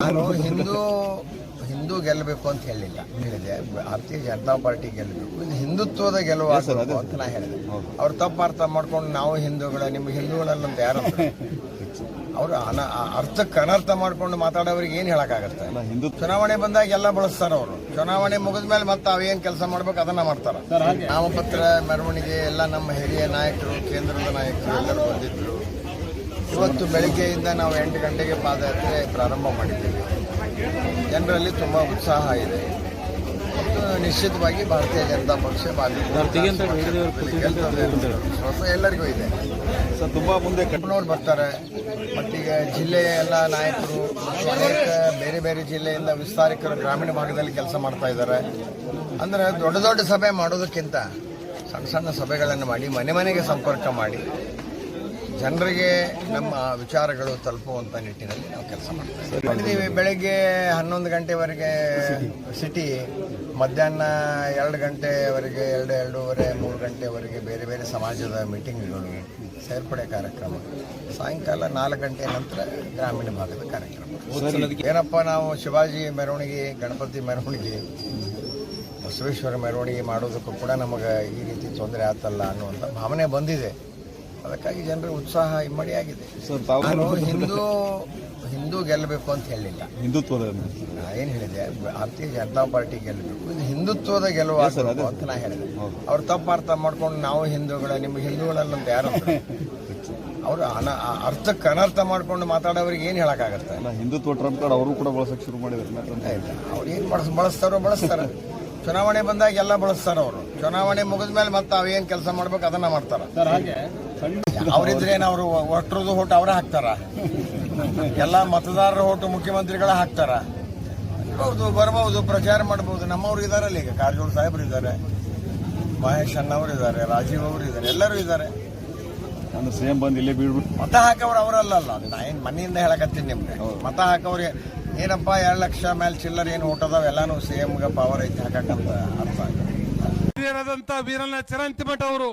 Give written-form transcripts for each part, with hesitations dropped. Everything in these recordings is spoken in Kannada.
ನಾನು ಹಿಂದೂ ಗೆಲ್ಲಬೇಕು ಅಂತ ಹೇಳಿದೆ. ಭಾರತೀಯ ಜನತಾ ಪಾರ್ಟಿ ಗೆಲ್ಲಬೇಕು, ಇದು ಹಿಂದುತ್ವದ ಗೆಲುವಾಗಬೇಕು ಅಂತ ನಾ ಹೇಳಿದೆ. ಅವ್ರು ತಪ್ಪು ಅರ್ಥ ಮಾಡ್ಕೊಂಡು ನಾವು ನಿಮ್ಮ ಹಿಂದೂಗಳಲ್ಲಂತ ಯಾರು ಅವರು ಅರ್ಥಕ್ಕೆ ಅನರ್ಥ ಮಾಡ್ಕೊಂಡು ಮಾತಾಡೋರಿಗೆ ಏನು ಹೇಳಕ್ಕಾಗತ್ತೆ? ಚುನಾವಣೆ ಬಂದಾಗ ಎಲ್ಲ ಬಳಸ್ತಾರ ಅವರು. ಚುನಾವಣೆ ಮುಗಿದ ಮೇಲೆ ಮತ್ತೆ ಅವೇನು ಕೆಲಸ ಮಾಡ್ಬೇಕು ಅದನ್ನ ಮಾಡ್ತಾರ. ನಾಮಪತ್ರ ಮೆರವಣಿಗೆ ಎಲ್ಲ ನಮ್ಮ ಹಿರಿಯ ನಾಯಕರು, ಕೇಂದ್ರದ ನಾಯಕರು ಎಲ್ಲರೂ ಬಂದಿದ್ರು. ಇವತ್ತು ಬೆಳಿಗ್ಗೆಯಿಂದ ನಾವು 8 ಗಂಟೆಗೆ ಪಾದಯಾತ್ರೆ ಪ್ರಾರಂಭ ಮಾಡಿದ್ದೀವಿ. ಜನರಲ್ಲಿ ತುಂಬ ಉತ್ಸಾಹ ಇದೆ ಮತ್ತು ನಿಶ್ಚಿತವಾಗಿ ಭಾರತೀಯ ಜನತಾ ಪಕ್ಷ ವಿಶ್ವಾಸ ಎಲ್ಲರಿಗೂ ಇದೆ. ತುಂಬ ಮುಂದೆ ಕಣ್ಣೂರು ಬರ್ತಾರೆ. ಮತ್ತೀಗ ಜಿಲ್ಲೆಯ ಎಲ್ಲ ನಾಯಕರು ಅನೇಕ ಬೇರೆ ಬೇರೆ ಜಿಲ್ಲೆಯಿಂದ ವಿಸ್ತಾರಿಕರು ಗ್ರಾಮೀಣ ಭಾಗದಲ್ಲಿ ಕೆಲಸ ಮಾಡ್ತಾ ಇದ್ದಾರೆ. ಅಂದರೆ ದೊಡ್ಡ ದೊಡ್ಡ ಸಭೆ ಮಾಡೋದಕ್ಕಿಂತ ಸಣ್ಣ ಸಣ್ಣ ಸಭೆಗಳನ್ನು ಮಾಡಿ ಮನೆ ಮನೆಗೆ ಸಂಪರ್ಕ ಮಾಡಿ ಜನರಿಗೆ ನಮ್ಮ ವಿಚಾರಗಳು ತಲುಪುವಂಥ ನಿಟ್ಟಿನಲ್ಲಿ ನಾವು ಕೆಲಸ ಮಾಡ್ತೀವಿ. ಬೆಳಗ್ಗೆ 11 ಗಂಟೆವರೆಗೆ ಸಿಟಿ, ಮಧ್ಯಾಹ್ನ 2 ಗಂಟೆವರೆಗೆ 2:30, 3 ಗಂಟೆವರೆಗೆ ಬೇರೆ ಬೇರೆ ಸಮಾಜದ ಮೀಟಿಂಗ್ಗಳು, ಸೇರ್ಪಡೆ ಕಾರ್ಯಕ್ರಮ, ಸಾಯಂಕಾಲ 4 ಗಂಟೆ ನಂತರ ಗ್ರಾಮೀಣ ಭಾಗದ ಕಾರ್ಯಕ್ರಮ. ಏನಪ್ಪ ನಾವು ಶಿವಾಜಿ ಮೆರವಣಿಗೆ, ಗಣಪತಿ ಮೆರವಣಿಗೆ, ಬಸವೇಶ್ವರ ಮೆರವಣಿಗೆ ಮಾಡೋದಕ್ಕೂ ಕೂಡ ನಮಗೆ ಈ ರೀತಿ ತೊಂದರೆ ಆತಲ್ಲ ಅನ್ನುವಂಥ ಭಾವನೆ ಬಂದಿದೆ. ಅದಕ್ಕಾಗಿ ಜನರ ಉತ್ಸಾಹ ಇಮ್ಮಡಿಯಾಗಿದೆ. ನಾನು ಹಿಂದೂ ಗೆಲ್ಲಬೇಕು ಅಂತ ಹೇಳಿಲ್ಲ. ಹಿಂದುತ್ವದ ಏನು ಹೇಳಿದೆ? ಭಾರತೀಯ ಜನತಾ ಪಾರ್ಟಿ ಗೆಲ್ಲಬೇಕು, ಇದು ಹಿಂದುತ್ವದ ಗೆಲುವಾಗಬೇಕು ಅಂತ ನಾ ಹೇಳಿದೆ. ಅವ್ರು ತಪ್ಪು ಅರ್ಥ ಮಾಡ್ಕೊಂಡು ನಾವು ನಿಮ್ಮ ಹಿಂದೂಗಳಲ್ಲಂತ ಯಾರು ಅವರು ಅರ್ಥಕ್ಕೆ ಅನರ್ಥ ಮಾಡ್ಕೊಂಡು ಮಾತಾಡೋರಿಗೆ ಏನು ಹೇಳಕ್ಕಾಗತ್ತೆ? ಹಿಂದುತ್ವ ಟ್ರಂಪ್ ಕಾರ್ಡ್ ಅವರು ಕೂಡ ಬಳಸಕ್ಕೆ ಶುರು ಮಾಡಿದ್ದಾರೆ. ಅವ್ರು ಏನು ಬಳಸ್ತಾರ. ಚುನಾವಣೆ ಬಂದಾಗ ಎಲ್ಲ ಬಳಸ್ತಾರ ಅವರು. ಚುನಾವಣೆ ಮುಗಿದ ಮೇಲೆ ಮತ್ತೆ ಅವೇನು ಕೆಲಸ ಮಾಡ್ಬೇಕು ಅದನ್ನ ಮಾಡ್ತಾರ. ಅವರಿದ್ರೇನು ಅವರು ಒಟ್ಟರದು ಓಟು ಅವರೇ ಹಾಕ್ತಾರ? ಎಲ್ಲ ಮತದಾರರ ಓಟು ಮುಖ್ಯಮಂತ್ರಿಗಳ ಹಾಕ್ತಾರ. ಬರ್ಬೋದು, ಪ್ರಚಾರ ಮಾಡ್ಬೋದು. ನಮ್ಮವ್ರು ಇದಾರಲ್ಲ, ಈಗ ಕಾರಜೋಳ ಸಾಹೇಬ್ರು ಇದ್ದಾರೆ, ಮಹೇಶ್ ಅಣ್ಣವರು ಇದ್ದಾರೆ, ರಾಜೀವ್ ಅವರು ಇದ್ದಾರೆ, ಎಲ್ಲರೂ ಇದ್ದಾರೆ. ಅಂದ್ರೆ ಸಿಎಂ ಬಂದು ಇಲ್ಲೇ ಬೀಳ್ಬಿಟ್ಟು ಮತ ಹಾಕವ್ರು ಅವರಲ್ಲ. ನಾ ಏನು ಮನೆಯಿಂದ ಹೇಳಕತ್ತೀನಿ ನಿಮ್ಗೆ. ಮತ ಹಾಕವ್ರು ಏನಪ್ಪ 2 ಲಕ್ಷ ಮೇಲೆ ಚಿಲ್ಲರ್ ಏನು ಓಟದಾವ ಎಲ್ಲಾನು ಸಿಎಂಗೆ ಪವರ್ ಐತಿ ಹಾಕಕ್ಕಂತ ಅರ್ಥ ಹಿರಿಯರಾದಂಥ ವೀರಣ್ಣ ಚರಂತಿಮಠ ಅವರು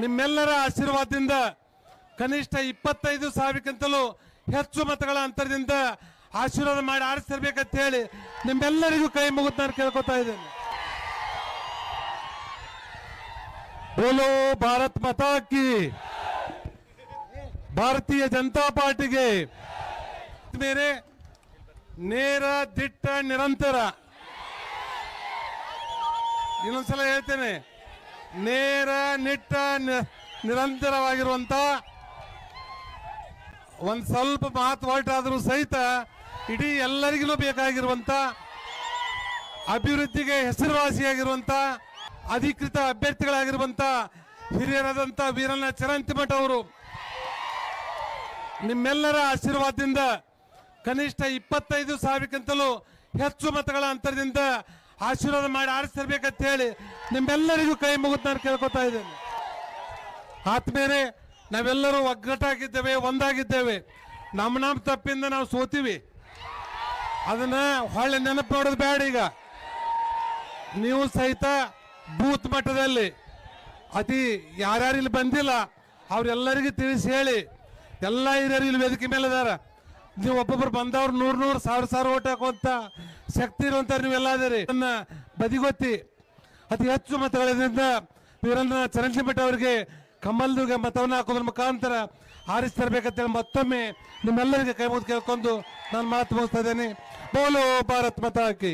ನಿಮ್ಮೆಲ್ಲರ ಆಶೀರ್ವಾದದಿಂದ ಕನಿಷ್ಠ 25,000ಕ್ಕಿಂತಲೂ ಹೆಚ್ಚು ಮತಗಳ ಅಂತರದಿಂದ ಆಶೀರ್ವಾದ ಮಾಡಿ ಆರಿಸಿರ್ಬೇಕಂತ ಹೇಳಿ ನಿಮ್ಮೆಲ್ಲರಿಗೂ ಕೈ ಮುಗಿದು ನಾನು ಕೇಳ್ಕೊತಾ ಇದ್ದೇನೆ. ಬೋಲೋ ಭಾರತ್ ಮಾತಾ ಕಿ, ಭಾರತೀಯ ಜನತಾ ಪಾರ್ಟಿಗೆ ಮೇರೆ ನೇರ, ದಿಟ್ಟ, ನಿರಂತರ. ಇನ್ನೊಂದ್ಸಲ ಹೇಳ್ತೇನೆ, ನೇರ, ನಿಟ್ಟ, ನಿರಂತರವಾಗಿರುವಂತ, ಒಂದ್ ಸ್ವಲ್ಪ ಮಾತು ಹೊರಟಾದರೂ ಸಹಿತ ಇಡೀ ಎಲ್ಲರಿಗೂ ಬೇಕಾಗಿರುವಂತ, ಅಭಿವೃದ್ಧಿಗೆ ಹೆಸರುವಾಸಿಯಾಗಿರುವಂತ, ಅಧಿಕೃತ ಅಭ್ಯರ್ಥಿಗಳಾಗಿರುವಂತ ಹಿರಿಯರಾದಂತ ವೀರಣ್ಣ ಚರಂತಿಮಠ ಅವರು ನಿಮ್ಮೆಲ್ಲರ ಆಶೀರ್ವಾದದಿಂದ ಕನಿಷ್ಠ 25,000ಕ್ಕಿಂತಲೂ ಹೆಚ್ಚು ಮತಗಳ ಅಂತರದಿಂದ ಆಶೀರ್ವಾದ ಮಾಡಿ ಆರಿಸಿರ್ಬೇಕಂತ ಹೇಳಿ ನಿಮ್ಮೆಲ್ಲರಿಗೂ ಕೈ ಮುಗಿದು ನಾನು ಕೇಳ್ಕೊತಾ ಇದ್ದೇನೆ. ಆದ್ಮೇಲೆ ನಾವೆಲ್ಲರೂ ಒಗ್ಗಟ್ಟಾಗಿದ್ದೇವೆ, ಒಂದಾಗಿದ್ದೇವೆ. ನಮ್ಮ ತಪ್ಪಿಂದ ನಾವು ಸೋತೀವಿ. ಅದನ್ನ ಹೊಳ್ಳೆ ನೆನಪು ಮಾಡೋದು ಬೇಡ. ಈಗ ನೀವು ಸಹಿತ ಬೂತ್ ಮಟ್ಟದಲ್ಲಿ ಯಾರ್ಯಾರು ಇಲ್ಲಿ ಬಂದಿಲ್ಲ ಅವ್ರೆಲ್ಲರಿಗೂ ತಿಳಿಸಿ ಹೇಳಿ. ಎಲ್ಲ ಹಿರಿಯರು ಇಲ್ಲಿ ವೇದಿಕೆ ಮೇಲೆ ಇದಾರ. ನೀವು ಒಬ್ಬೊಬ್ರು ಬಂದವ್ರು 100 1,000 ಓಟ್ ಹಾಕುವಂತ ಶಕ್ತಿ ಇರುವಂತ ನೀವೆಲ್ಲ ಅದರಿ. ಬದಿಗೊತ್ತಿ ಅತಿ ಹೆಚ್ಚು ಮತಗಳಿಂದ ವೀರಣ್ಣ ಚರಂತಿಮಠ ಅವರಿಗೆ ಕಮಲ್ದುಗೆ ಮತವನ್ನು ಹಾಕೋದ್ರ ಮುಖಾಂತರ ಆರಿಸ್ತರಬೇಕಂತೇಳಿ ಮತ್ತೊಮ್ಮೆ ನಿಮ್ಮೆಲ್ಲರಿಗೆ ಕೈ ಮುಗಿದು ಕೇಳ್ಕೊಂಡು ನಾನು ಮಾತು ಮುಗಿಸ್ತಾ ಇದ್ದೇನೆ. ಬೋಲೋ ಭಾರತ್ ಮಾತಾ ಕಿ.